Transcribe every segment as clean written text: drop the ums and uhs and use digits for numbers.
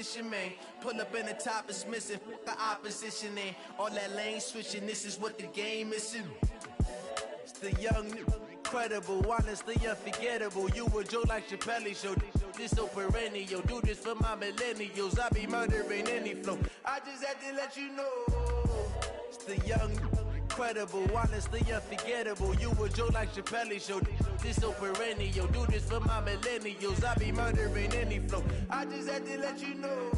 competition, man. Pull up in the top, it's missing the opposition, and all that lane switching. This is what the game is. It's the young, incredible, honestly unforgettable. You a Joe like Chappelle show. This so perennial. Do this for my millennials. I be murdering any flow. I just had to let you know. It's the young, incredible, honestly unforgettable. You a Joe like Chappelle show. This so perennial. Do this for my millennials. I be murdering any flow. I just had to let you know.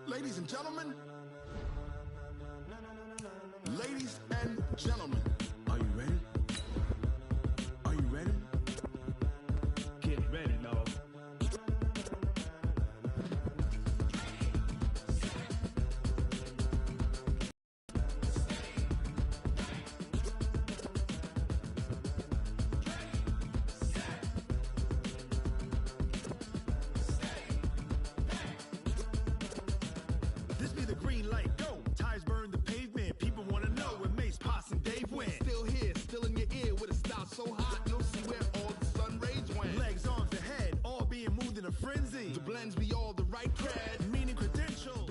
Ladies and gentlemen, ladies and gentlemen, are you ready? Are you ready? Get ready, dog. This be the green light, go. Tires burn the pavement. People want to know where Mace, Poss, and Dave went. Still here, still in your ear with a style so hot, you'll see where all the sun rays went. Legs, arms, and head, all being moved in a frenzy. The blends be all the right cred, meaning credentials.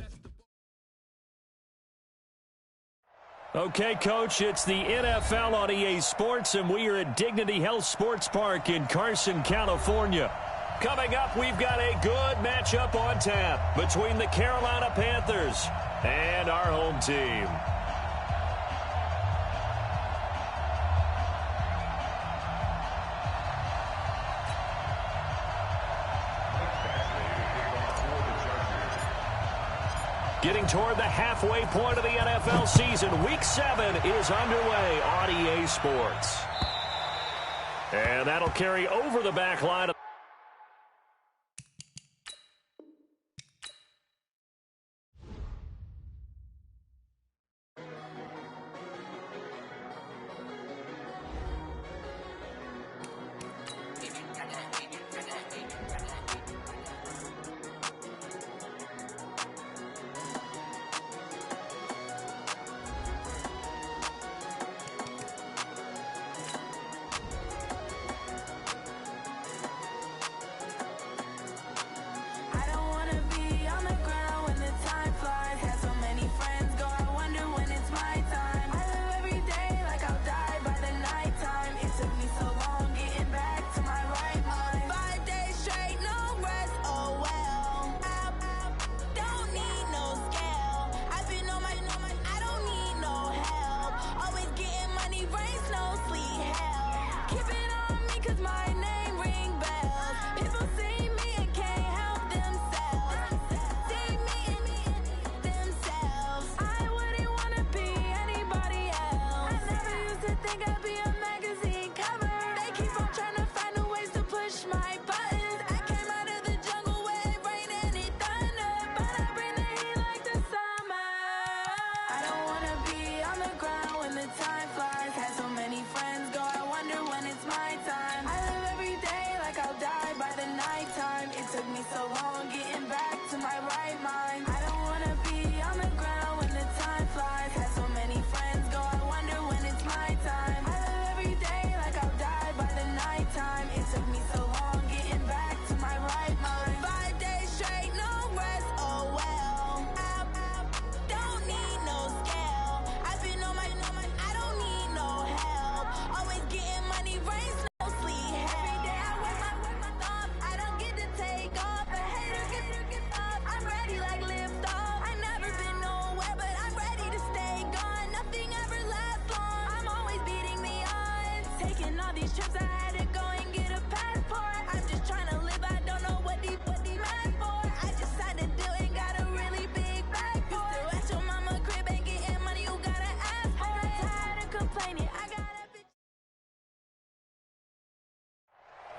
Okay, Coach, it's the NFL on EA Sports, and we are at Dignity Health Sports Park in Carson, California. Coming up, we've got a good matchup on tap between the Carolina Panthers and our home team. Getting toward the halfway point of the NFL season, Week 7 is underway on EA Sports. And that'll carry over the back line.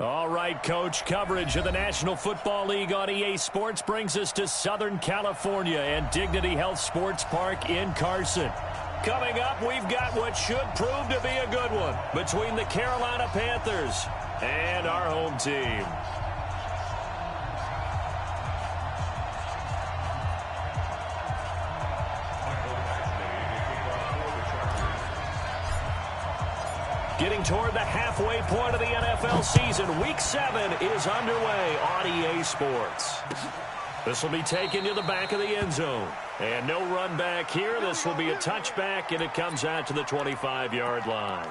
All right, Coach, coverage of the National Football League on EA Sports brings us to Southern California and Dignity Health Sports Park in Carson. Coming up, we've got what should prove to be a good one between the Carolina Panthers and our home team. Getting toward the halfway point of the NFL season, Week 7 is underway on EA Sports. This will be taken to the back of the end zone. And no run back here. This will be a touchback, and it comes out to the 25-yard line.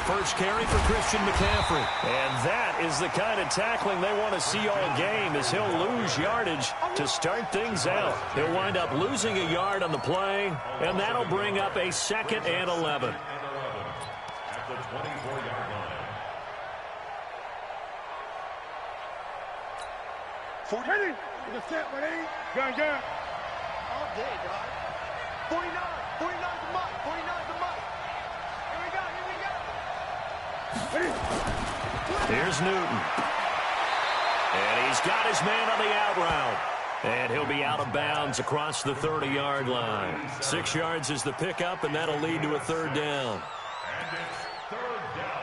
First carry for Christian McCaffrey. And that is the kind of tackling they want to see all game, as he'll lose yardage to start things out. He'll wind up losing a yard on the play, and that'll bring up a 2nd and 11. At the 24-yard line. 40. The set, buddy. Gun. All day, dog. 49. 49's a mutt. 49's a mutt. Here we go. Here's Newton. And he's got his man on the out route. And he'll be out of bounds across the 30-yard line. 6 yards is the pickup, and that'll lead to a 3rd down. And it's 3rd down.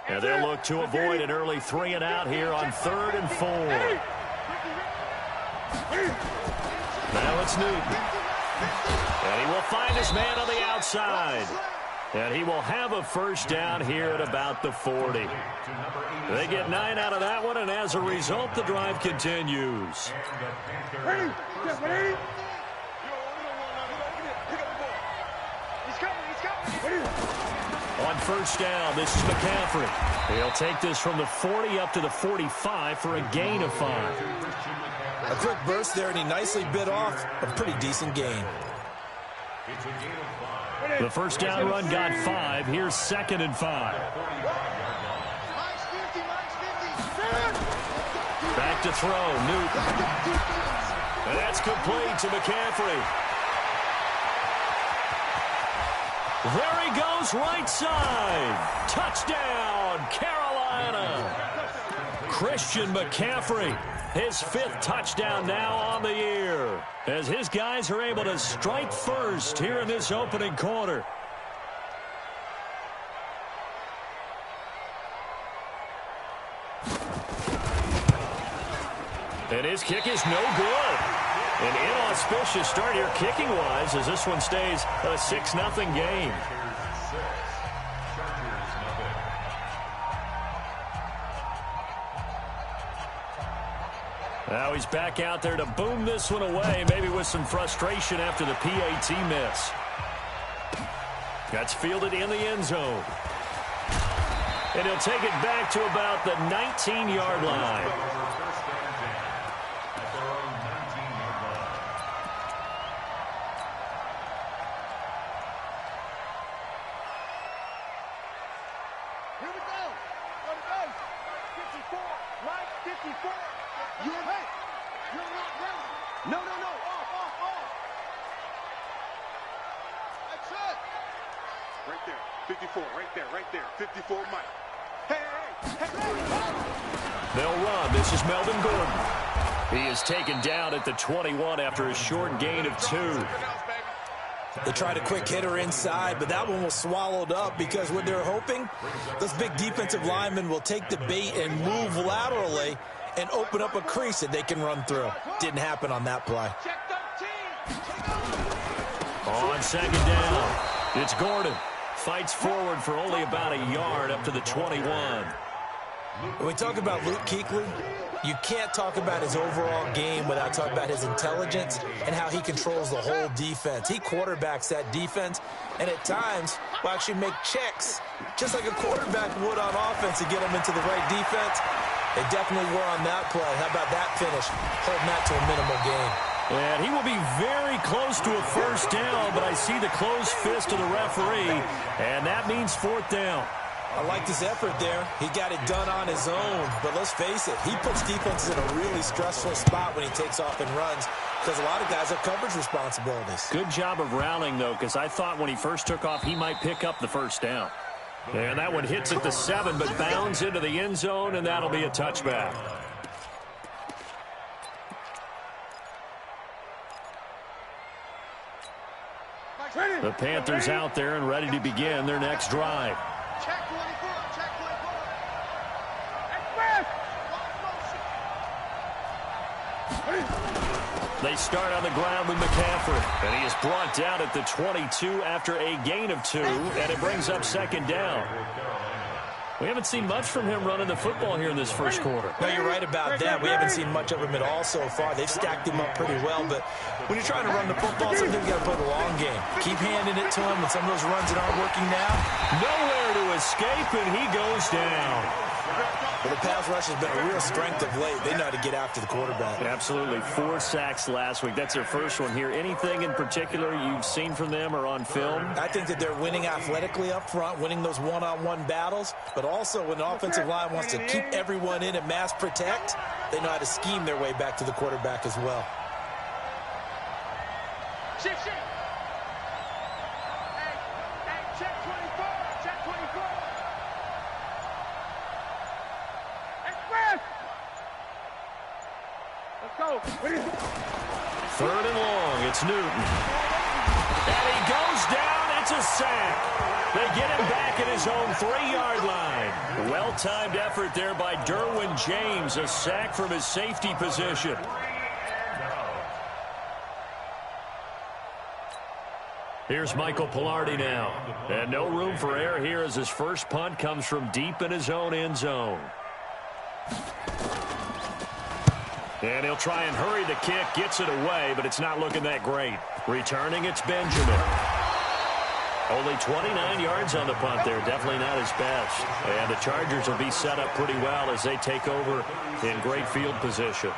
And they'll look to avoid an early 3 and out here on 3rd and 4. Now it's Newton. And he will find his man on the outside. And he will have a 1st down here at about the 40. They get 9 out of that one, and as a result, the drive continues. On 1st down, this is McCaffrey. He'll take this from the 40 up to the 45 for a gain of 5. A quick burst there, and he nicely bit off a pretty decent gain. The 1st down run got 5. Here's 2nd and 5. Back to throw, Newton. And that's complete to McCaffrey. There he goes, right side. Touchdown, Carolina. Christian McCaffrey, his 5th touchdown now on the year, as his guys are able to strike first here in this opening quarter. And his kick is no good. An inauspicious start here kicking-wise, as this one stays a 6-0 game. Now he's back out there to boom this one away, maybe with some frustration after the PAT miss. That's fielded in the end zone. And he'll take it back to about the 19-yard line. They'll run. This is Melvin Gordon. He is taken down at the 21 after a short gain of 2. They tried a quick hitter inside, but that one was swallowed up because what they're hoping, this big defensive lineman will take the bait and move laterally and open up a crease that they can run through. Didn't happen on that play. On second down, it's Gordon. Fights forward for only about a yard up to the 21. When we talk about Luke Kuechly, you can't talk about his overall game without talking about his intelligence and how he controls the whole defense. He quarterbacks that defense, and at times will actually make checks, just like a quarterback would on offense, to get them into the right defense. They definitely were on that play. How about that finish? Holding that to a minimal gain. And he will be very close to a first down, but I see the closed fist of the referee, and that means fourth down. I liked his effort there. He got it done on his own. But let's face it, he puts defenses in a really stressful spot when he takes off and runs, because a lot of guys have coverage responsibilities. Good job of rallying, though, because I thought when he first took off, he might pick up the first down. And that one hits at the 7, but bounds into the end zone, and that'll be a touchback. The Panthers out there and ready to begin their next drive. Check 24, check 24. They start on the ground with McCaffrey, and he is brought down at the 22 after a gain of 2, and it brings up second down. We haven't seen much from him running the football here in this first quarter. No, you're right about that. We haven't seen much of him at all so far. They've stacked him up pretty well, but when you're trying to run the football, sometimes you got to play the long game. Keep handing it to him, and some of those runs that aren't working now. Nowhere to escape, and he goes down. Well, the pass rush has been a real strength of late. They know how to get after the quarterback. Absolutely. 4 sacks last week. That's their first one here. Anything in particular you've seen from them or on film? I think that they're winning athletically up front, winning those one-on-one battles, but also when the offensive line wants to keep everyone in and mass protect, they know how to scheme their way back to the quarterback as well. Shift. Hey, check 24, check 24. Express. Let's go. Third and long. It's Newton. And he goes down. It's a sack. They get him back at his own 3-yard line. Well-timed effort there by Derwin James. A sack from his safety position. Here's Michael Pilardi now. And no room for error here as his first punt comes from deep in his own end zone. And he'll try and hurry the kick, gets it away, but it's not looking that great. Returning, it's Benjamin. Only 29 yards on the punt there, definitely not his best. And the Chargers will be set up pretty well as they take over in great field position.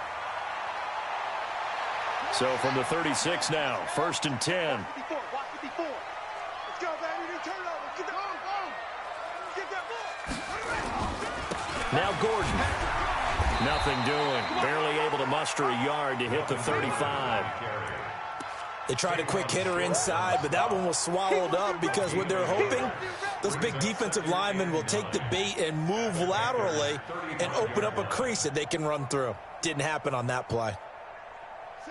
So from the 36 now, first and 10. 54, watch 54. Let's go, baby. Turn it over. Get the ball. Get that ball. Now Gordon. Nothing doing. Barely able to muster a yard to hit the 35. They tried a quick hitter inside, but that one was swallowed up because what they're hoping, those big defensive linemen will take the bait and move laterally and open up a crease that they can run through. Didn't happen on that play.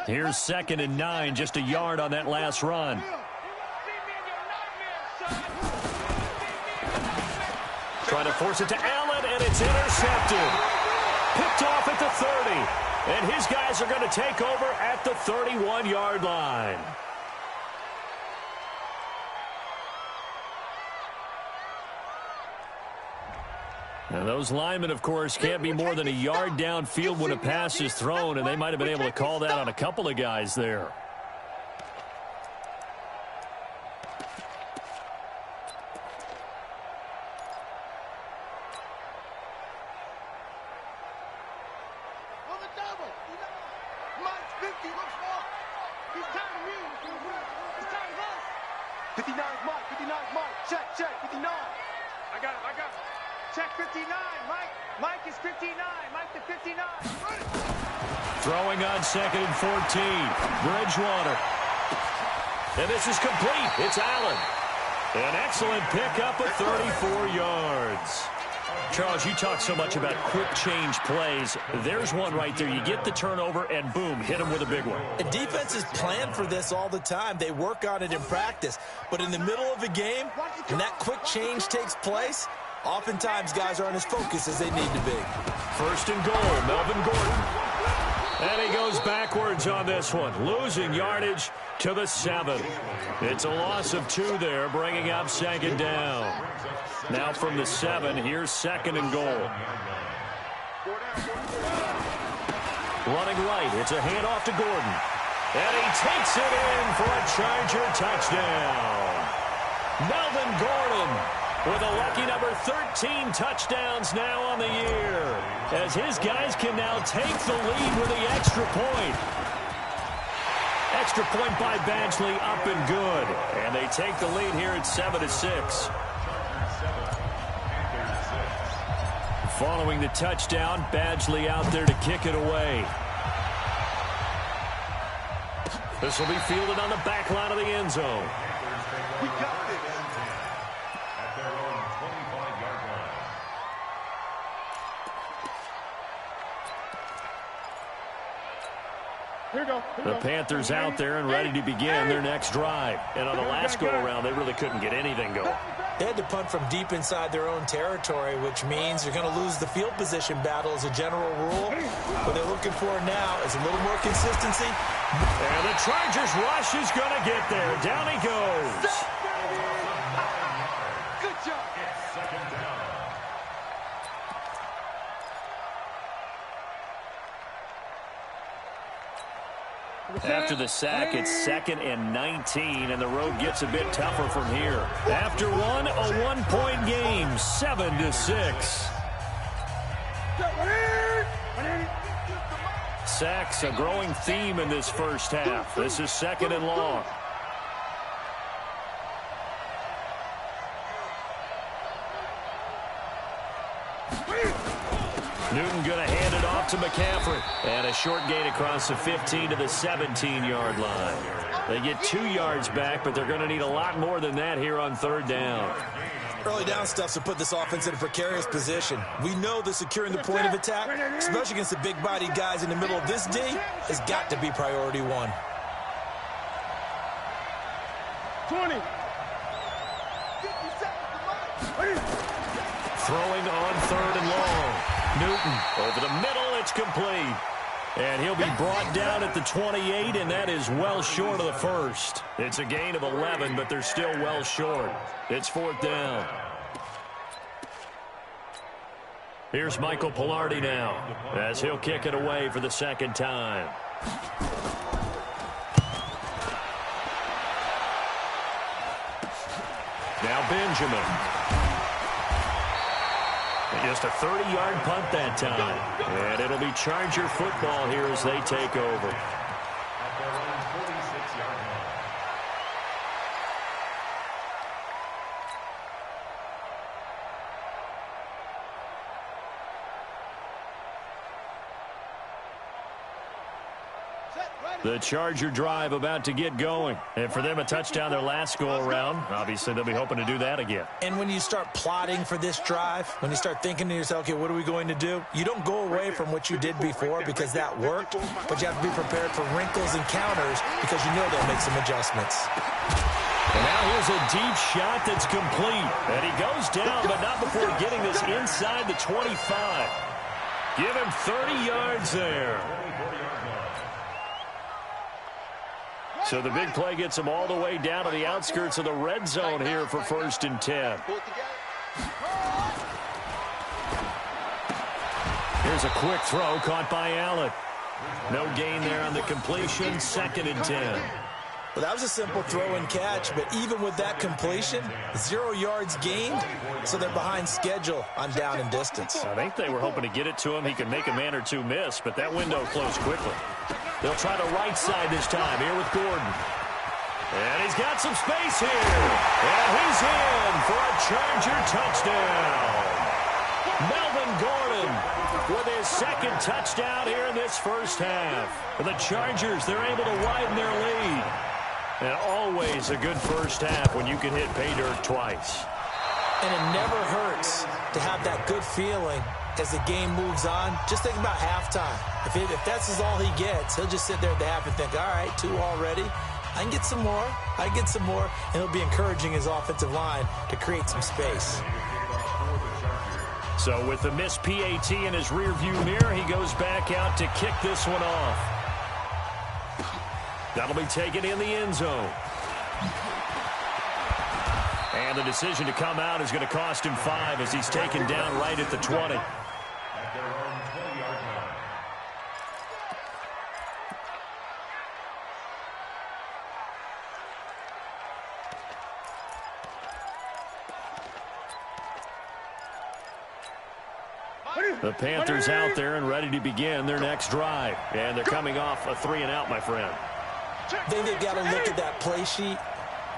Here's second and 9, just a yard on that last run. Trying to force it to Allen, and it's intercepted. Picked off at the 30. And his guys are going to take over at the 31-yard line. Now those linemen, of course, can't be more than a yard downfield when a pass is thrown, and they might have been able to call that on a couple of guys there. Throwing on second and 14. Bridgewater. And this is complete. It's Allen. An excellent pickup of 34 yards. Charles, you talk so much about quick change plays. There's one right there. You get the turnover, and boom, hit him with a big one. And defenses plan for this all the time. They work on it in practice. But in the middle of a game, when that quick change takes place, oftentimes guys aren't as focused as they need to be. First and goal, Melvin Gordon. And he goes backwards on this one, losing yardage to the 7. It's a loss of 2 there, bringing up second down. Now from the 7, here's second and goal. Running right, it's a handoff to Gordon. And he takes it in for a Charger touchdown. Melvin Gordon with a lucky number 13 touchdowns now on the year, as his guys can now take the lead with the extra point. Extra point by Badgley, up and good. And they take the lead here at 7-6. Following the touchdown, Badgley out there to kick it away. This will be fielded on the back line of the end zone. We got this. At their own 25-yard line. The Panthers out there and ready to begin their next drive. And on the last go-around, they really couldn't get anything going. They had to punt from deep inside their own territory, which means you're going to lose the field position battle as a general rule. What they're looking for now is a little more consistency. And the Chargers rush is going to get there. Down he goes. Good job. Second down. After the sack, it's 2nd and 19, and the road gets a bit tougher from here. After one, a 1-point game, 7-6. Sacks, a growing theme in this first half. This is 2nd and long. Newton going to hand it off to McCaffrey. And a short gain across the 15 to the 17-yard line. They get 2 yards back, but they're going to need a lot more than that here on 3rd down. Early down stuff to put this offense in a precarious position. We know that securing the point of attack, especially against the big-bodied guys in the middle of this D, has got to be priority 1. 20. Throwing on 3rd and long. Newton over the middle, it's complete. And he'll be brought down at the 28, and that is well short of the first. It's a gain of 11, but they're still well short. It's 4th down. Here's Michael Pilardi now, as he'll kick it away for the 2nd time. Now Benjamin. Just a 30-yard punt that time. And it'll be Charger football here as they take over. At their own 46-yard line. The Charger drive about to get going. And for them, a touchdown their last go-around. Obviously, they'll be hoping to do that again. And when you start plotting for this drive, when you start thinking to yourself, okay, what are we going to do? You don't go away from what you did before because that worked, but you have to be prepared for wrinkles and counters because you know they'll make some adjustments. And now here's a deep shot that's complete. And he goes down, but not before getting this inside the 25. Give him 30 yards there. So the big play gets him all the way down to the outskirts of the red zone here for 1st and 10. Here's a quick throw caught by Allen. No gain there on the completion. 2nd and 10. Well, that was a simple throw and catch, but even with that completion, 0 yards gained, so they're behind schedule on down and distance. I think they were hoping to get it to him. He could make a man or two miss, but that window closed quickly. They'll try the right side this time here with Gordon. And he's got some space here. And he's in for a Charger touchdown. Melvin Gordon with his 2nd touchdown here in this first half. For the Chargers, they're able to widen their lead. And always a good first half when you can hit pay dirt twice. And it never hurts to have that good feeling as the game moves on. Just think about halftime. If that's all he gets, he'll just sit there at the half and think, all right, 2 already. I can get some more. I can get some more. And he'll be encouraging his offensive line to create some space. So with the missed PAT in his rearview mirror, he goes back out to kick this one off. That'll be taken in the end zone. And the decision to come out is going to cost him 5 as he's taken down right at the 20. At their own 20-yard line. The Panthers out there and ready to begin their next drive. And they're coming off a 3-and-out, my friend. I think they've got to look at that play sheet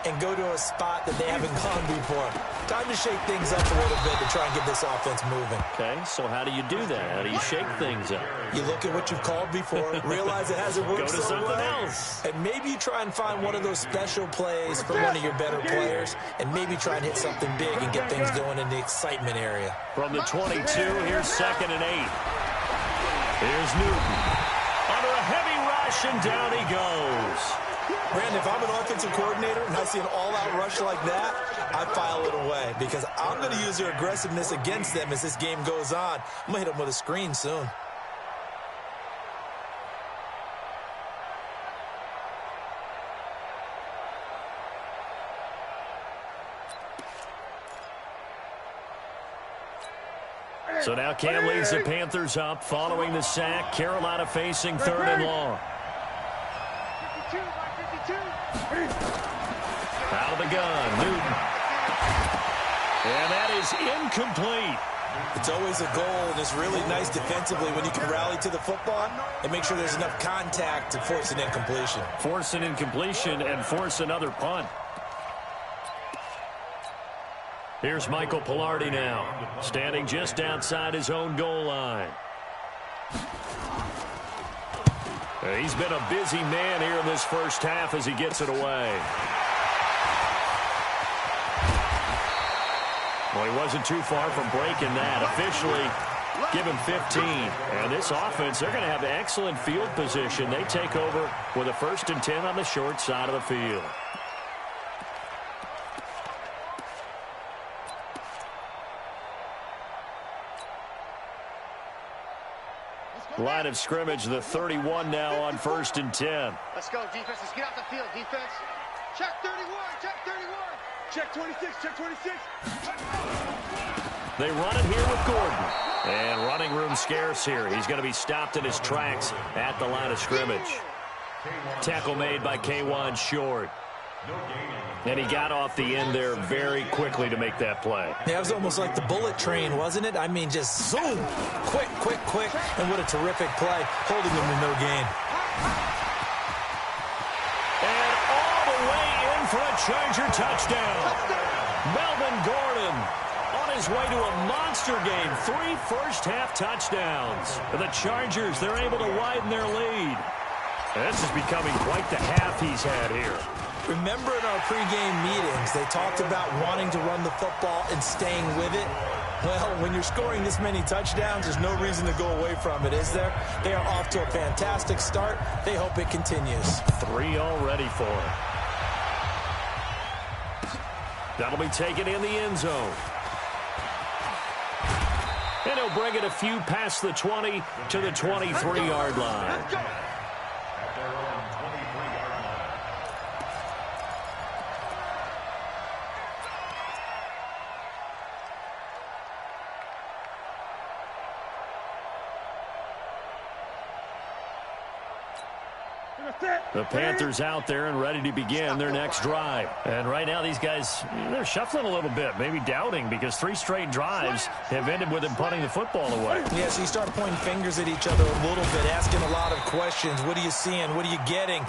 and go to a spot that they haven't gone before. Time to shake things up a little bit to try and get this offense moving. Okay, so how do you do that? How do you shake things up? You look at what you've called before, realize it hasn't worked Go to so something well, else. and maybe you try and find one of those special plays from one of your better players, and maybe try and hit something big and get things going in the excitement area. From the 22, here's 2nd and 8. Here's Newton. Under a heavy rush, and down he goes. Brandon, if I'm an offensive coordinator and I see an all-out rush like that, I file it away because I'm going to use their aggressiveness against them as this game goes on. I'm going to hit them with a screen soon. So now Cam leads the Panthers up following the sack. Carolina facing 3rd and long. Out of the gun, Newton. And that is incomplete. It's always a goal, and it's really nice defensively when you can rally to the football and make sure there's enough contact to force an incompletion. Force an incompletion and force another punt. Here's Michael Pilardi now, standing just outside his own goal line. He's been a busy man here in this first half as he gets it away. Well, he wasn't too far from breaking that. Officially, give him 15. And this offense, they're going to have excellent field position. They take over with a 1st and 10 on the short side of the field. Line of scrimmage, the 31 now on 1st and 10. Let's go, defense. Let's get out the field, defense. Check 31, check 31. Check 26, check 26. They run it here with Gordon. And running room scarce here. He's going to be stopped in his tracks at the line of scrimmage. Tackle made by K'Wan Short. And he got off the end there very quickly to make that play. Yeah, it was almost like the bullet train, wasn't it? I mean, just zoom, quick, quick, quick. And what a terrific play, holding them to no gain. And all the way in for a Charger touchdown. Melvin Gordon on his way to a monster game. 3 first-half touchdowns. The Chargers, they're able to widen their lead. And this is becoming quite the half he's had here. Remember in our pregame meetings, they talked about wanting to run the football and staying with it. Well, when you're scoring this many touchdowns, there's no reason to go away from it, is there? They are off to a fantastic start. They hope it continues. 3 already for him. That'll be taken in the end zone. And he'll bring it a few past the 20 to the 23-yard line. At their own 23-yard line. The Panthers out there and ready to begin their next drive. And right now these guys, they're shuffling a little bit, maybe doubting, because 3 straight drives have ended with them punting the football away. Yeah, so you start pointing fingers at each other a little bit, asking a lot of questions. What are you seeing? What are you getting?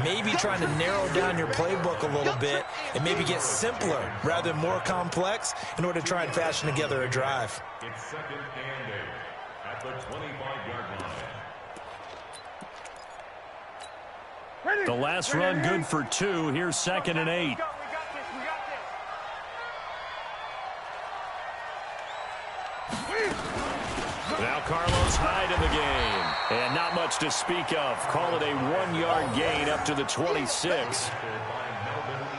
Maybe trying to narrow down your playbook a little bit and maybe get simpler rather than more complex in order to try and fashion together a drive. It's 2nd and 8 at the 25-yard line. The last run good for 2. Here's 2nd and 8. Now Carlos Hyde in the game. And not much to speak of. Call it a 1-yard gain up to the 26.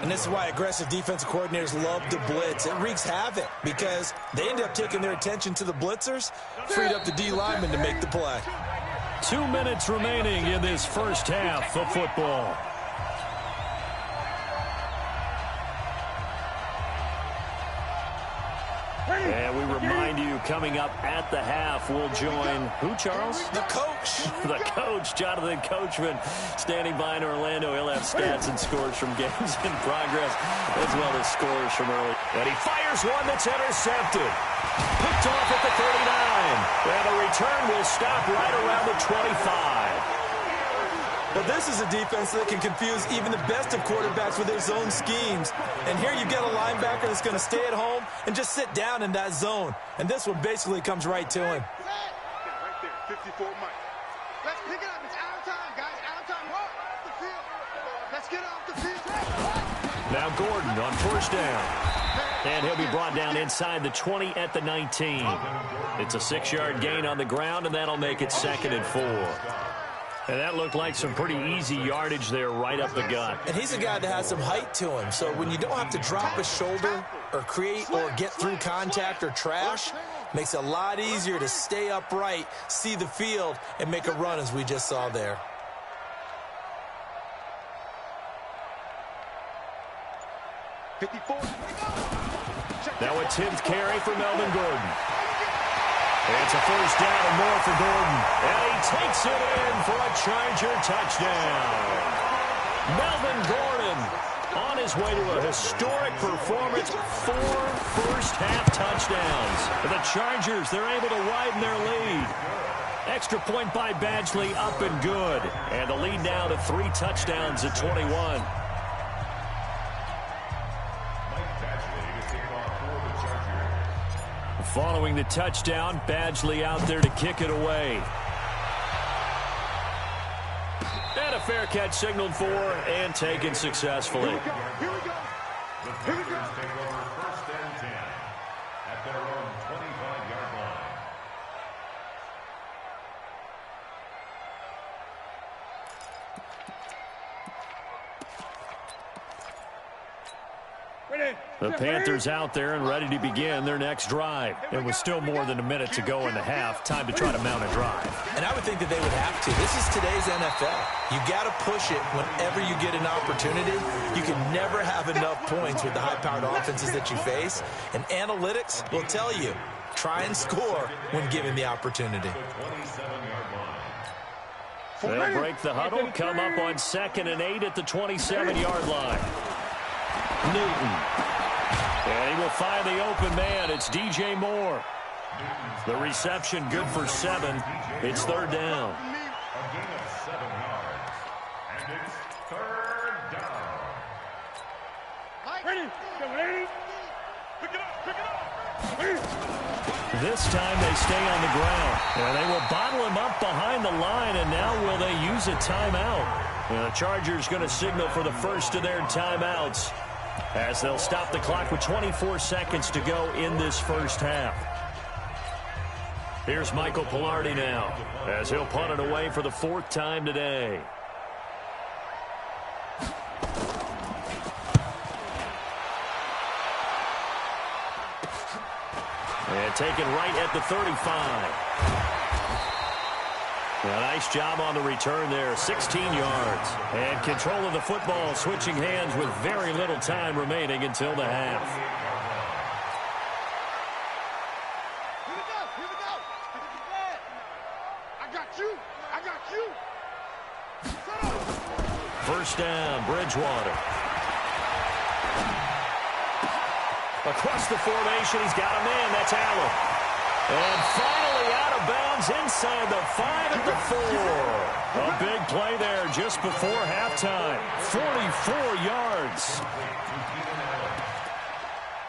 And this is why aggressive defensive coordinators love to blitz. It wreaks havoc because they end up taking their attention to the blitzers, freed up the D lineman to make the play. 2 minutes remaining in this first half of football. And we remind you, coming up at the half, we'll join who, Charles? The coach. The coach, Jonathan Coachman, standing by in Orlando. He'll have stats and scores from games in progress, as well as scores from early. And he fires one that's intercepted. Picked off at the 39. And the return will stop right around the 25. But this is a defense that can confuse even the best of quarterbacks with their zone schemes. And here you get a linebacker that's going to stay at home and just sit down in that zone. And this one basically comes right to him. Right there, 54 Mike. Let's pick it up. It's out of time, guys. Out of time. Off the field. Let's get off the field. Now Gordon on first down. And he'll be brought down inside the 20 at the 19. It's a 6-yard gain on the ground, and that'll make it 2nd and 4. And that looked like some pretty easy yardage there right up the gut. And he's a guy that has some height to him. So when you don't have to drop a shoulder or create or get through contact or trash, makes it a lot easier to stay upright, see the field, and make a run as we just saw there. Now a 10th carry for Melvin Gordon. It's a first down and more for Gordon. And he takes it in for a Charger touchdown. Melvin Gordon on his way to a historic performance. 4 first-half touchdowns. For the Chargers, they're able to widen their lead. Extra point by Badgley, up and good. And the lead now to 3 touchdowns at 21. Following the touchdown, Badgley out there to kick it away. And a fair catch signaled for and taken successfully. The Patriots take over 1st and 10 at their own 25-yard line. The Panthers out there and ready to begin their next drive. And with still more than a minute to go in the half, time to try to mount a drive. And I would think that they would have to. This is today's NFL. You got to push it whenever you get an opportunity. You can never have enough points with the high-powered offenses that you face. And analytics will tell you, try and score when given the opportunity. They'll break the huddle, come up on 2nd and 8 at the 27-yard line. Newton. And he will find the open man. It's DJ Moore. The reception good for 7. It's 3rd down. A gain of 7 yards. And it's 3rd down. Ready. Pick it up. This time they stay on the ground. And they will bottle him up behind the line. And now will they use a timeout? And the Chargers going to signal for the first of their timeouts, as they'll stop the clock with 24 seconds to go in this first half. Here's Michael Pilardi now, as he'll punt it away for the 4th time today. And taken right at the 35. A nice job on the return there, 16 yards. And control of the football, switching hands with very little time remaining until the half. Here we go. I got you. First down, Bridgewater. Across the formation, he's got a man. That's Allen. And finally out of bounds inside the 5 at the 4. A big play there just before halftime. 44 yards.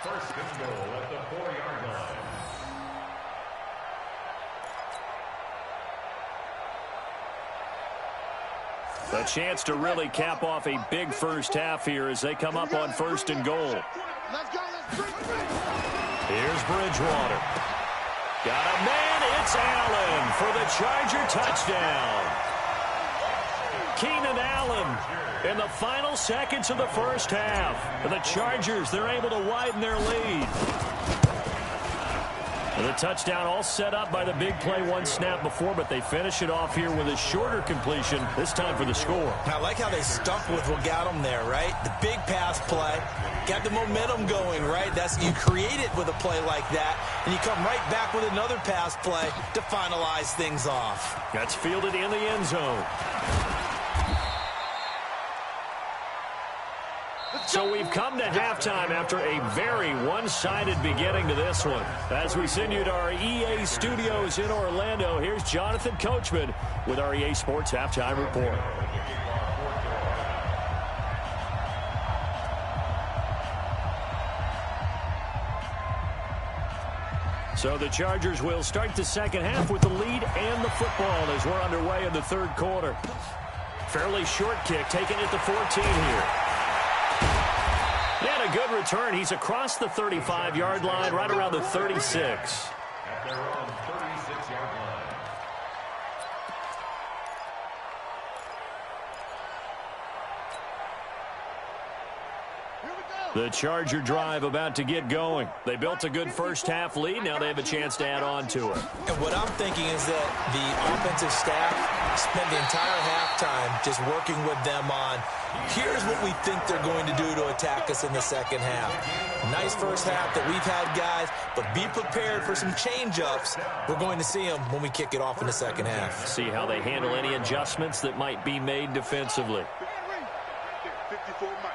First and goal at the 4-yard line. A chance to really cap off a big first half here as they come up on 1st and goal. Let's go. Here's Bridgewater. Got a man. It's Allen for the Charger touchdown. Keenan Allen in the final seconds of the first half. And the Chargers, they're able to widen their lead. And the touchdown all set up by the big play one snap before, but they finish it off here with a shorter completion, this time for the score. I like how they stuck with what got them there, right? The big pass play, got the momentum going, right? You create it with a play like that, and you come right back with another pass play to finalize things off. That's fielded in the end zone. So we've come to halftime after a very one-sided beginning to this one. As we send you to our EA studios in Orlando, here's Jonathan Coachman with our EA Sports Halftime Report. So the Chargers will start the second half with the lead and the football as we're underway in the third quarter. Fairly short kick taken at the 14 here. And a good return. He's across the 35-yard line, right around the 36. At their own 36-yard line. The Charger drive about to get going. They built a good first-half lead. Now they have a chance to add on to it. And what I'm thinking is that the offensive staff spent the entire halftime just working with them on, here's what we think they're going to do to attack us in the second half. Nice first half that we've had, guys, but be prepared for some change-ups. We're going to see them when we kick it off in the second half. See how they handle any adjustments that might be made defensively. 54 Mike.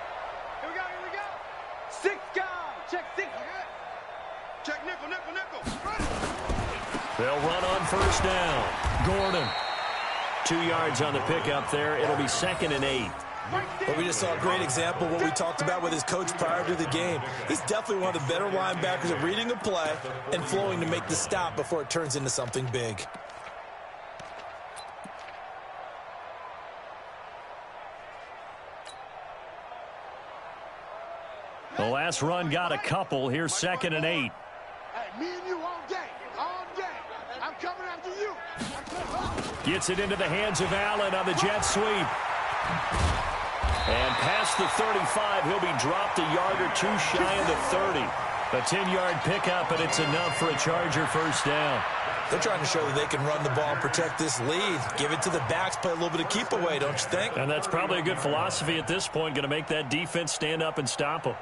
Here we go. 6 guys. Check 6. Check nickel. They'll run on first down. Gordon. 2 yards on the pickup there. It'll be 2nd and 8. But we just saw a great example of what we talked about with his coach prior to the game. He's definitely one of the better linebackers at reading a play and flowing to make the stop before it turns into something big. The last run got a couple. Here's 2nd and 8. Hey, me and you all day. I'm coming after you. Gets it into the hands of Allen on the jet sweep. And past the 35, he'll be dropped a yard or two shy of the 30. A 10-yard pickup, and it's enough for a Charger first down. They're trying to show that they can run the ball and protect this lead. Give it to the backs, play a little bit of keep away, don't you think? And that's probably a good philosophy at this point, going to make that defense stand up and stop them.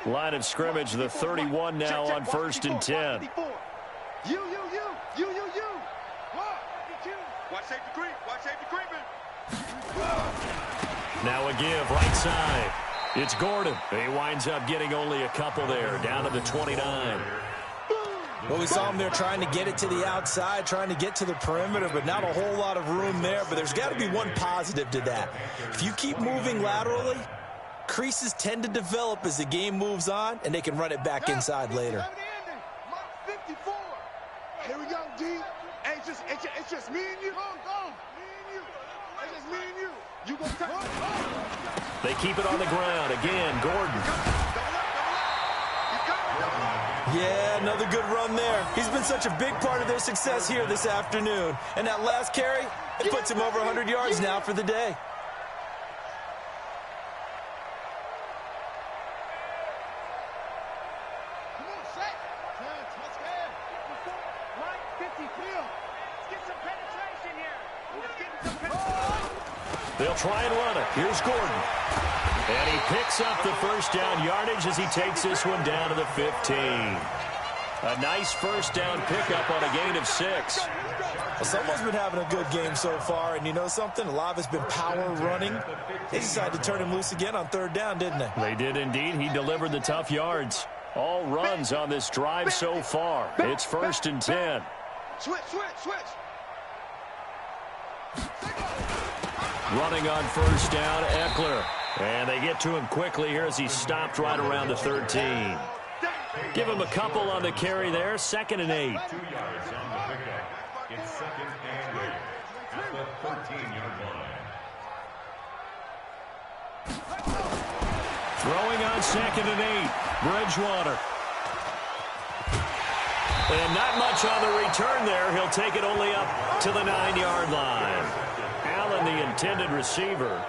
Line of scrimmage, the 31 now on 1st and 10. You. Watch safety creeping. Now a give, right side. It's Gordon. He winds up getting only a couple there, down to the 29. Well, we saw him there trying to get it to the outside, trying to get to the perimeter, but not a whole lot of room there. But there's got to be one positive to that. If you keep moving laterally, creases tend to develop as the game moves on, and they can run it back inside later. Mark 54. Here we go, D. Hey, it's just me and you. Go. Me and you. It's just me and you. You go touch. They keep it on the ground. Again, Gordon. Yeah, another good run there. He's been such a big part of their success here this afternoon. And that last carry, it puts him over 100 yards now for the day. They'll try and run it. Here's Gordon. And he picks up the first down yardage as he takes this one down to the 15. A nice first down pickup on a gain of 6. Well, someone's been having a good game so far, and you know something? A lot of it's been power running. They decided to turn him loose again on 3rd down, didn't they? They did indeed. He delivered the tough yards. All runs on this drive so far. It's 1st and 10. Switch. Running on first down, Eckler. And they get to him quickly here as he stopped right around the 13. Give him a couple on the carry there. 2nd and 8. 2 yards on the pickup. It's 2nd and 8 at the 13-yard line. Throwing on 2nd and 8. Bridgewater. And not much on the return there. He'll take it only up to the 9-yard line. Allen, the intended receiver.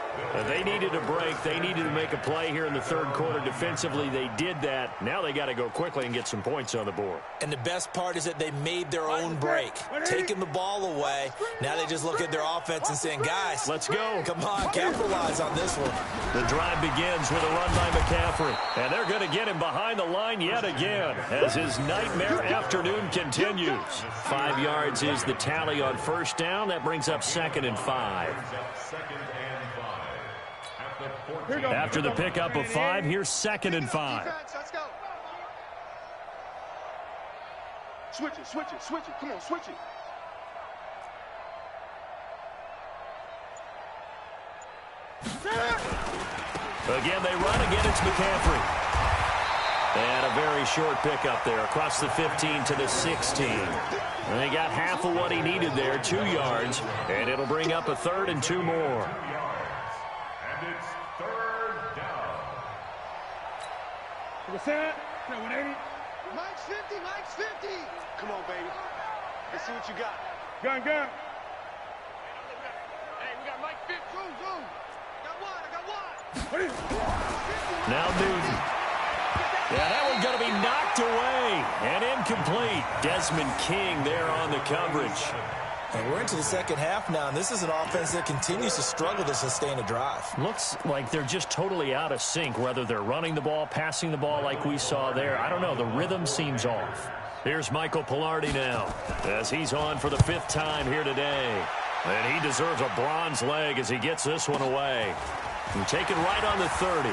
They needed a break. They needed to make a play here in the third quarter. Defensively, they did that. Now they got to go quickly and get some points on the board. And the best part is that they made their own break, taking the ball away. Now they just look at their offense and saying, guys, let's go. Come on, capitalize on this one. The drive begins with a run by McCaffrey. And they're going to get him behind the line yet again as his nightmare afternoon continues. 5 yards is the tally on first down. That brings up 2nd and 5. After the pickup of 5, here's 2nd and 5. Let's go. Switch it, switch it, switch it. Come on, switch it. Again, they run. Again, it's McCaffrey. And a very short pickup there across the 15 to the 16. And he got half of what he needed there, 2 yards. And it'll bring up a 3rd and 2 more. What's that? 180. Mike's 50, Mike's 50. Come on, baby. Let's see what you got. Gun. Hey, we got Mike 50. Zoom. I got one. Now Newton. Yeah, that one's going to be knocked away and incomplete. Desmond King there on the coverage. And we're into the second half now, and this is an offense that continues to struggle to sustain a drive. Looks like they're just totally out of sync, whether they're running the ball, passing the ball like we saw there. I don't know. The rhythm seems off. Here's Michael Pilardi now as he's on for the 5th time here today. And he deserves a bronze leg as he gets this one away. And taken right on the 30.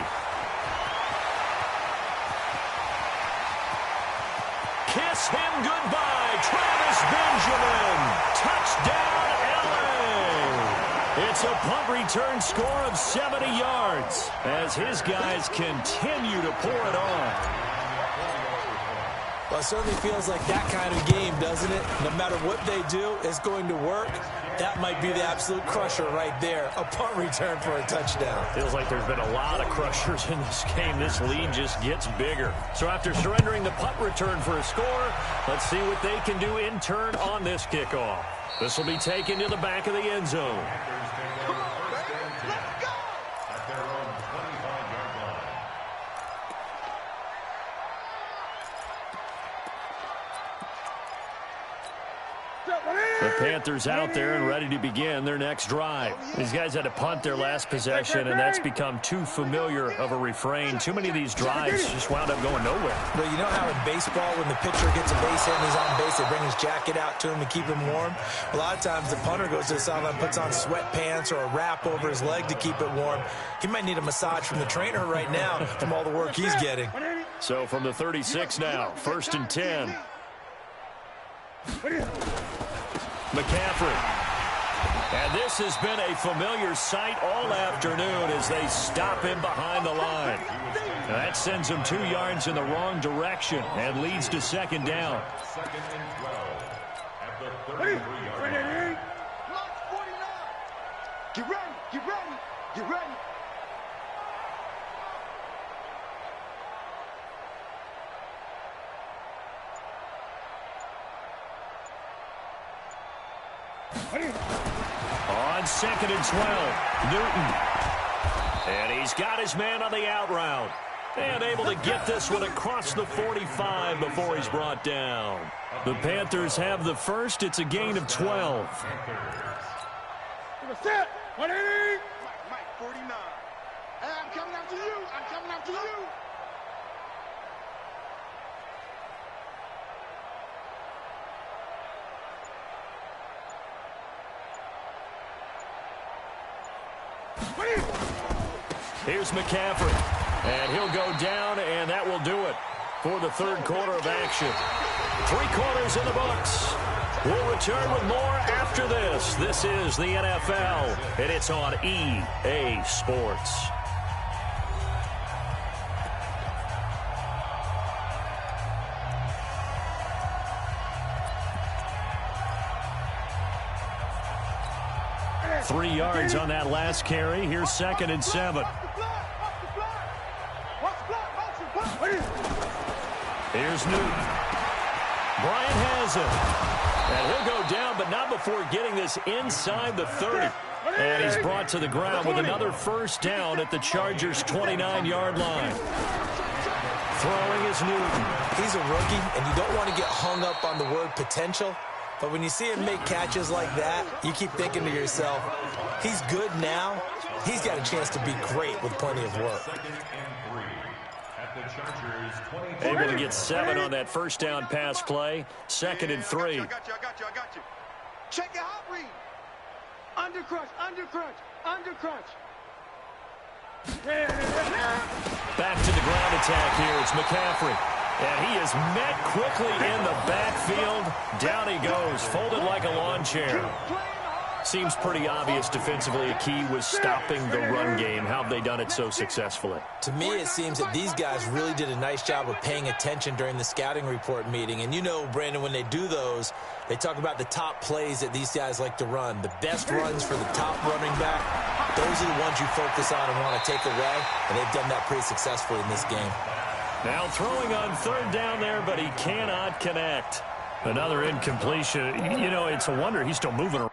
Kiss him goodbye, Travis Benjamin. Touchdown, LA. It's a punt return score of 70 yards as his guys continue to pour it on. Well, it certainly feels like that kind of game, doesn't it? No matter what they do, it's going to work. That might be the absolute crusher right there. A punt return for a touchdown. Feels like there's been a lot of crushers in this game. This lead just gets bigger. So after surrendering the punt return for a score, let's see what they can do in turn on this kickoff. This will be taken to the back of the end zone. The Panthers out there and ready to begin their next drive. These guys had to punt their last possession, and that's become too familiar of a refrain. Too many of these drives just wound up going nowhere. But you know how in baseball, when the pitcher gets a base hit and he's on base, they bring his jacket out to him to keep him warm? A lot of times the punter goes to the sideline, puts on sweatpants or a wrap over his leg to keep it warm. He might need a massage from the trainer right now from all the work he's getting. So from the 36 now, 1st and 10. McCaffrey. And this has been a familiar sight all afternoon as they stop him behind the line. Now that sends him 2 yards in the wrong direction and leads to 2nd down. 2nd and 12 at the 33-yard line. Get ready, get ready, get ready. On 2nd and 12, Newton. And he's got his man on the out route. And able to get this one across the 45 before he's brought down. The Panthers have the first. It's a gain of 12. Set. 180. Mike 49. Hey, I'm coming after you. I'm coming after you. Here's McCaffrey, and he'll go down, and that will do it for the third quarter of action. 3 quarters in the books. We'll return with more after this. This is the NFL, and it's on EA Sports. Three yards on that last carry. Here's 2nd and 7. Here's Newton. Bryant has it. And he'll go down, but not before getting this inside the 30. And he's brought to the ground with another first down at the Chargers' 29-yard line. Throwing is Newton. He's a rookie, and you don't want to get hung up on the word potential. But when you see him make catches like that, you keep thinking to yourself, he's good now. He's got a chance to be great with plenty of work. Able to get 7 on that first down pass play. 2nd and 3. I got you. Check your hot read. Under crunch. Back to the ground attack here. It's McCaffrey. And he is met quickly in the backfield. Down he goes, folded like a lawn chair. Seems pretty obvious defensively a key was stopping the run game. How have they done it so successfully? To me, it seems that these guys really did a nice job of paying attention during the scouting report meeting. And you know, Brandon, when they do those, they talk about the top plays that these guys like to run. The best runs for the top running back, those are the ones you focus on and want to take away. And they've done that pretty successfully in this game. Now throwing on 3rd down there, but he cannot connect. Another incompletion. You know, it's a wonder he's still moving around.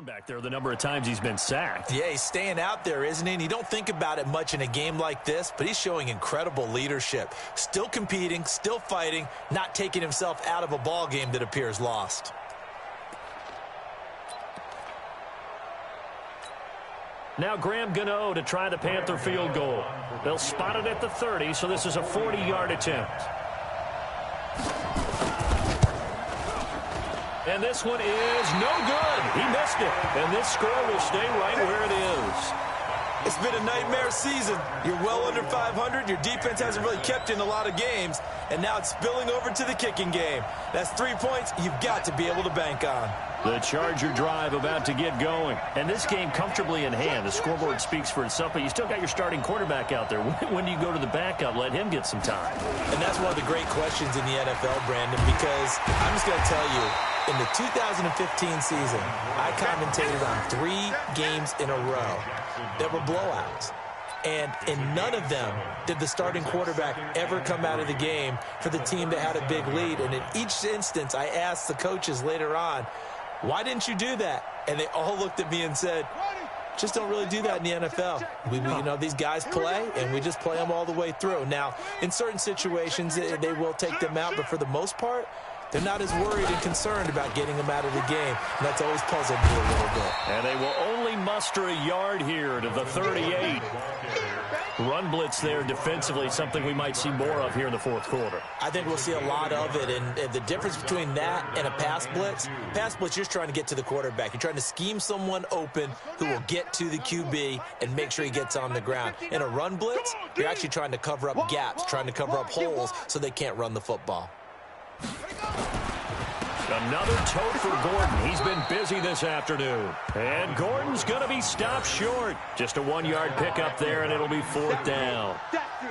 Back there, the number of times he's been sacked. Yeah, he's staying out there, isn't he? And you don't think about it much in a game like this, but he's showing incredible leadership. Still competing, still fighting, not taking himself out of a ball game that appears lost. Now Graham Gano to try the Panther field goal. They'll spot it at the 30, so this is a 40-yard attempt. And this one is no good. He missed it. And this score will stay right where it is. It's been a nightmare season. You're well under 500. Your defense hasn't really kept you in a lot of games. And now it's spilling over to the kicking game. That's 3 points you've got to be able to bank on. The Charger drive about to get going. And this game comfortably in hand. The scoreboard speaks for itself, but you still got your starting quarterback out there. When do you go to the backup? Let him get some time. And that's one of the great questions in the NFL, Brandon, because I'm just going to tell you, in the 2015 season, I commentated on 3 games in a row that were blowouts. And in none of them did the starting quarterback ever come out of the game for the team that had a big lead. And in each instance, I asked the coaches later on, why didn't you do that? And they all looked at me and said, just don't really do that in the NFL. You know, these guys play, and we just play them all the way through. Now, in certain situations, they will take them out, but for the most part, they're not as worried and concerned about getting them out of the game. And that's always puzzled me a little bit. And they will only muster a yard here to the 38. Run blitz there defensively, something we might see more of here in the 4th quarter. I think we'll see a lot of it. And the difference between that and a pass blitz, you're just trying to get to the quarterback. You're trying to scheme someone open who will get to the QB and make sure he gets on the ground. In a run blitz, you're actually trying to cover up gaps, trying to cover up holes so they can't run the football. Another tote for Gordon. He's been busy this afternoon. And Gordon's going to be stopped short. Just a 1-yard pickup there, and it'll be 4th down.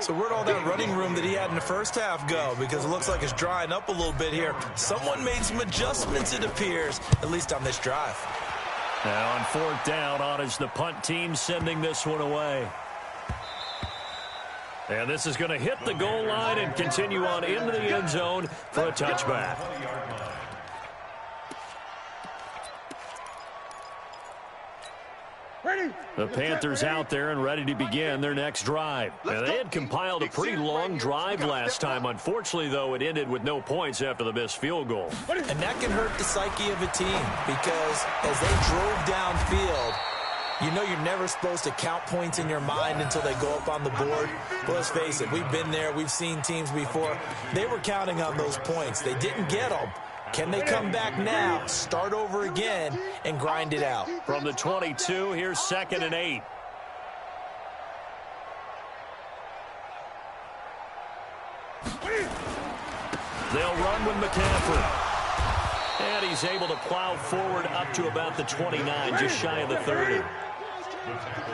So where'd all that running room that he had in the first half go? Because it looks like it's drying up a little bit here. Someone made some adjustments, it appears, at least on this drive. Now on 4th down, on is the punt team sending this one away. And this is going to hit the goal line and continue on into the end zone for a touchback. The Panthers out there and ready to begin their next drive. Now, they had compiled a pretty long drive last time. Unfortunately, though, it ended with no points after the missed field goal. And that can hurt the psyche of a team because as they drove downfield, you know you're never supposed to count points in your mind until they go up on the board. But let's face it, we've been there. We've seen teams before. They were counting on those points. They didn't get them. Can they come back now, start over again, and grind it out? From the 22, here's 2nd and 8. They'll run with McCaffrey. And he's able to plow forward up to about the 29, just shy of the 30.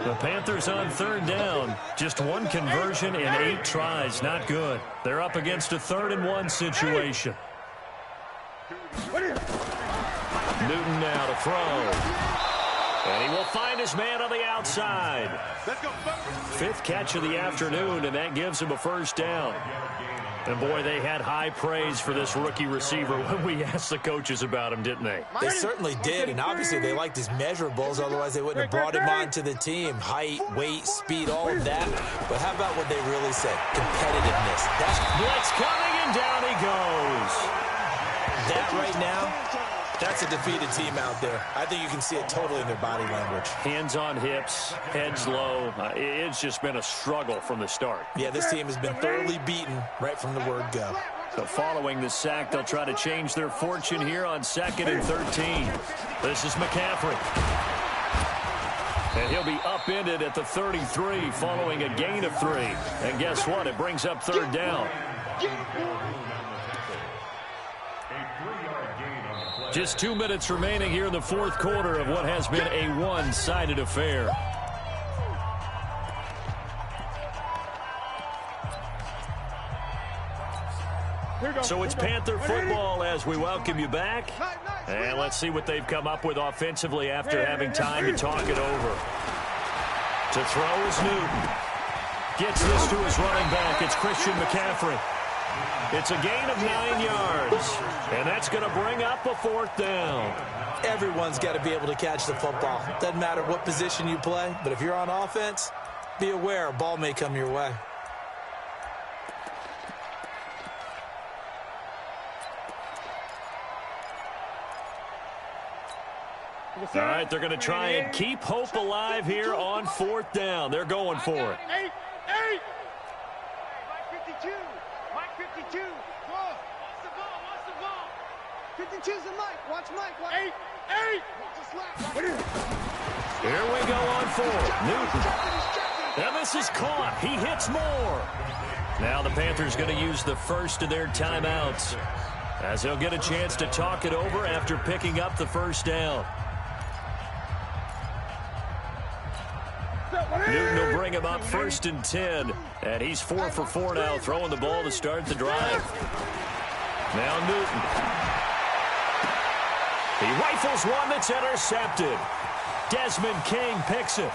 The Panthers on 3rd down. Just 1 conversion in 8 tries. Not good. They're up against a 3rd and 1 situation. Newton now to throw. And he will find his man on the outside. Let's go. Fifth catch of the afternoon, and that gives him a first down. And, boy, they had high praise for this rookie receiver when we asked the coaches about him, didn't they? They certainly did, and obviously they liked his measurables. Otherwise, they wouldn't have brought him onto the team. Height, weight, speed, all of that. But how about what they really said? Competitiveness. That's blitz coming, and down he goes. That right now, that's a defeated team out there. I think you can see it totally in their body language. Hands on hips, heads low. It's just been a struggle from the start. Yeah, this team has been thoroughly beaten right from the word go. So following the sack, they'll try to change their fortune here on 2nd and 13. This is McCaffrey. And he'll be upended at the 33 following a gain of 3. And guess what? It brings up 3rd down. Just 2 minutes remaining here in the 4th quarter of what has been a one-sided affair. So it's Panther football as we welcome you back. And let's see what they've come up with offensively after having time to talk it over. To throw is Newton. Gets this to his running back. It's Christian McCaffrey. It's a gain of 9 yards, and that's going to bring up a 4th down. Everyone's got to be able to catch the football. Doesn't matter what position you play, but if you're on offense, be aware a ball may come your way. All right, they're going to try and keep hope alive here on 4th down. They're going for it. 52's the Mike. Watch Mike. 8. Here we go on 4th. Newton. And this is caught. He hits more. Now the Panthers going to use the first of their timeouts as they'll get a chance to talk it over after picking up the 1st down. Newton will bring him up 1st and 10. And he's 4 for 4 now, throwing the ball to start the drive. Now Newton. He rifles one that's intercepted. Desmond King picks it.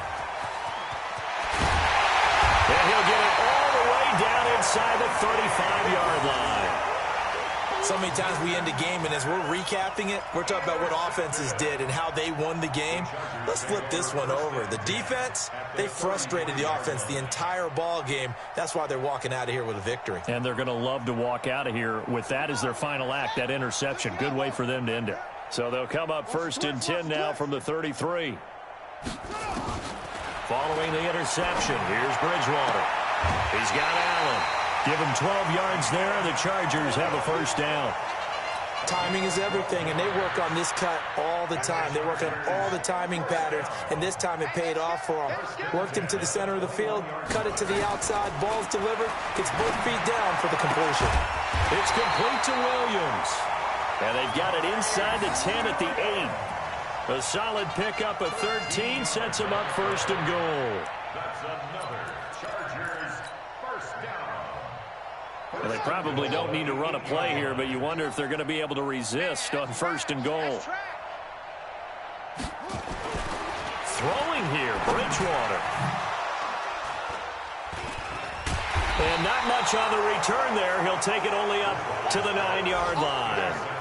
And he'll get it all the way down inside the 35-yard line. So many times we end a game, and as we're recapping it, we're talking about what offenses did and how they won the game. Let's flip this one over. The defense, they frustrated the offense the entire ball game. That's why they're walking out of here with a victory. And they're going to love to walk out of here with that as their final act, that interception. Good way for them to end it. So they'll come up 1st and 10 now from the 33. Following the interception, here's Bridgewater. He's got Allen. Give him 12 yards there, and the Chargers have a 1st down. Timing is everything, and they work on this cut all the time. They work on all the timing patterns, and this time it paid off for them. Worked him to the center of the field, cut it to the outside, ball's delivered, gets both feet down for the completion. It's complete to Williams. And they've got it inside the 10 at the 8. A solid pickup of 13 sets him up 1st and goal. That's another Chargers 1st down. Well, they probably don't need to run a play here, but you wonder if they're going to be able to resist on 1st and goal. Throwing here, Bridgewater. And not much on the return there. He'll take it only up to the 9-yard line.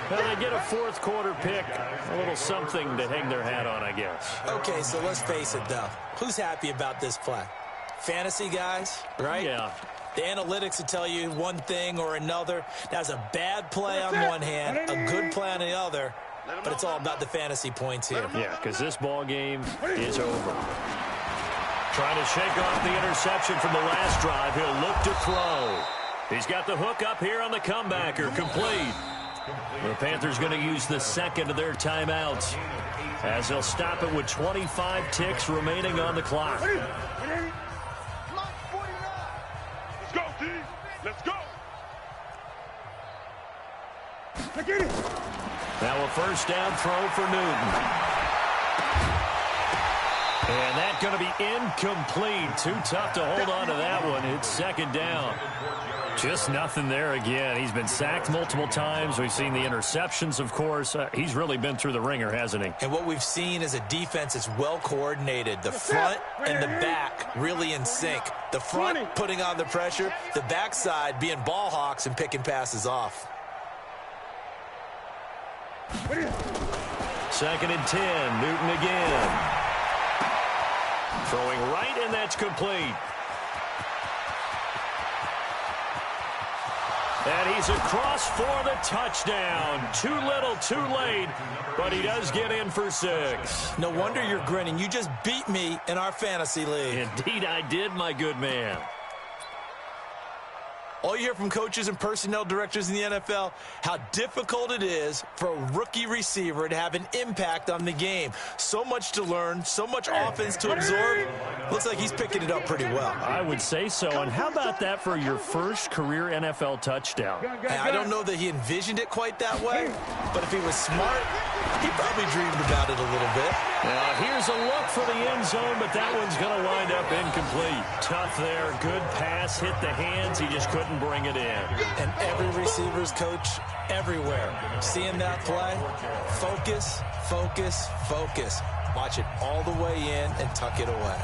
Well, they get a 4th quarter pick, a little something to hang their hat on, I guess. Okay, so let's face it, though. Who's happy about this play? Fantasy guys, right? Yeah. The analytics will tell you one thing or another. That's a bad play on one hand, a good play on the other, but it's all about the fantasy points here. Yeah, because this ball game is over. Trying to shake off the interception from the last drive. He'll look to throw. He's got the hook up here on the comebacker, complete. The Panthers going to use the 2nd of their timeouts as they'll stop it with 25 ticks remaining on the clock. Let's go, D. Let's go. Now a 1st down throw for Newton. And that's going to be incomplete. Too tough to hold on to that one. It's 2nd down. Just nothing there again. He's been sacked multiple times. We've seen the interceptions, of course. He's really been through the ringer, hasn't he? And what we've seen is a defense is well coordinated. The front and the back really in sync. The front putting on the pressure, the backside being ball hawks and picking passes off. 2nd and 10. Newton again. Throwing right, and that's complete. And he's across for the touchdown. Too little, too late, but he does get in for 6. No wonder you're grinning. You just beat me in our fantasy league. Indeed I did, my good man. All you hear from coaches and personnel directors in the NFL, how difficult it is for a rookie receiver to have an impact on the game. So much to learn, so much offense to absorb. Looks like he's picking it up pretty well. I would say so. And how about that for your first career NFL touchdown? I don't know that he envisioned it quite that way, but if he was smart, he probably dreamed about it a little bit. Now, here's a look for the end zone, but that one's going to wind up incomplete. Tough there. Good pass. Hit the hands. He just couldn't bring it in. And every receiver's coach everywhere, seeing that play, focus, focus, focus. Watch it all the way in and tuck it away.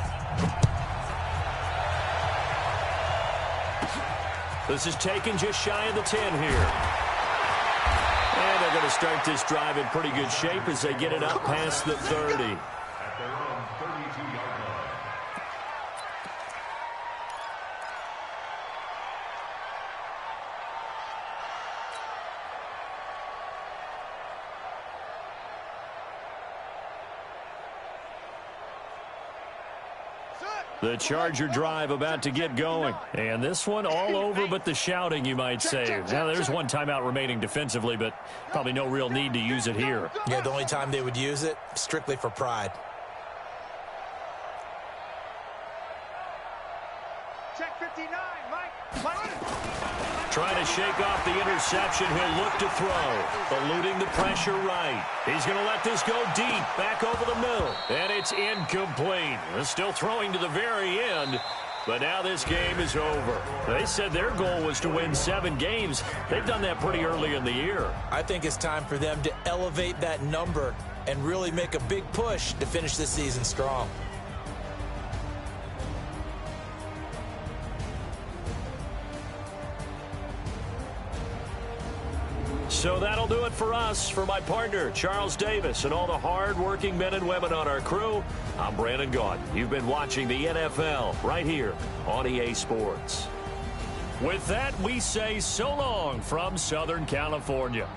This is taken just shy of the 10 here. And they're going to start this drive in pretty good shape as they get it up past the 30. At their own 32-yard line. The Charger drive about to get going. And this one all over but the shouting, you might say. Now, there's one timeout remaining defensively, but probably no real need to use it here. Yeah, the only time they would use it, strictly for pride. Check 59, Mike. Trying to shake off the interception. He'll look to throw. Eluding the pressure right. He's going to let this go deep. Back over the middle. And it's incomplete. Still throwing to the very end. But now this game is over. They said their goal was to win 7 games. They've done that pretty early in the year. I think it's time for them to elevate that number and really make a big push to finish this season strong. So that'll do it for us. For my partner, Charles Davis, and all the hard-working men and women on our crew, I'm Brandon Gaudin. You've been watching the NFL right here on EA Sports. With that, we say so long from Southern California.